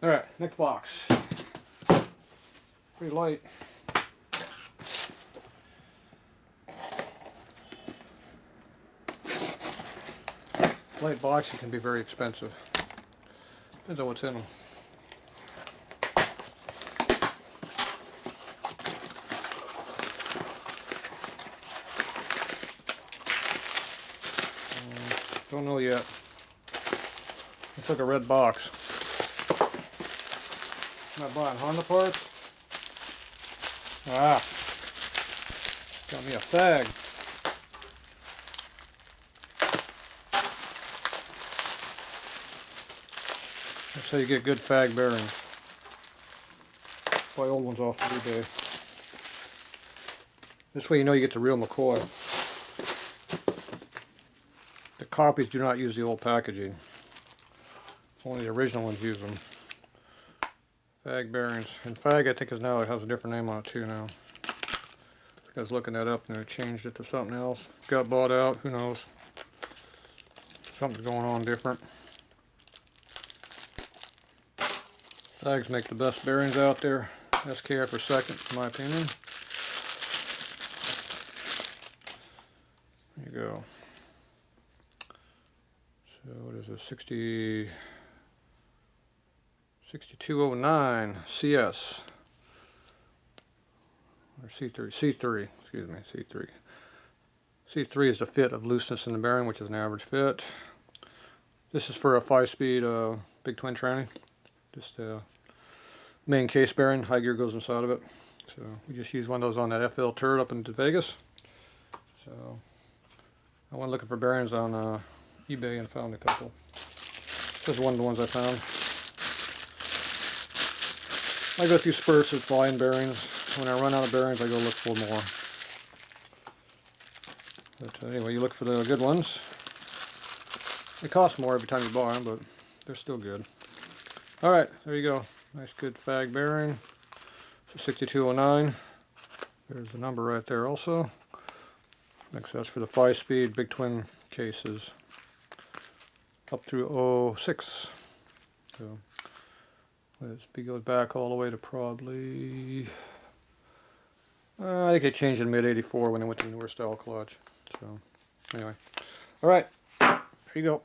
Alright, next box. Pretty light. Light boxes can be very expensive. Depends on what's in them. Don't know yet. Looks like a red box. Am I buying Honda parts? Ah, got me a fag. That's how you get good fag bearings. Buy old ones off eBay. This way you know you get the real McCoy. The copies do not use the old packaging. Only the original ones use them. Fag bearings. And fag I think is now, it has a different name on it too now. I was looking that up and they changed it to something else. Got bought out, who knows. Something's going on different. Fags make the best bearings out there. SKF for second, in my opinion. There you go. So what is this? 6209 CS. Or C3, excuse me, C3. C3 is the fit of looseness in the bearing, which is an average fit. This is for a 5-speed big twin tranny. Just a main case bearing, high gear goes inside of it. So we just used one of those on that FL turret up in Vegas. So I went looking for bearings on eBay and found a couple. This is one of the ones I found. I go through spurts of buying bearings. When I run out of bearings, I go look for more. But anyway, you look for the good ones. They cost more every time you buy them, but they're still good. Alright, there you go. Nice good fag bearing. So 6209. There's the number right there also. Next, that's for the 5-speed big twin cases. Up through 06. So this goes back all the way to probably... I think it changed in mid-84 when they went to the newer style clutch. So, anyway. Alright, here you go.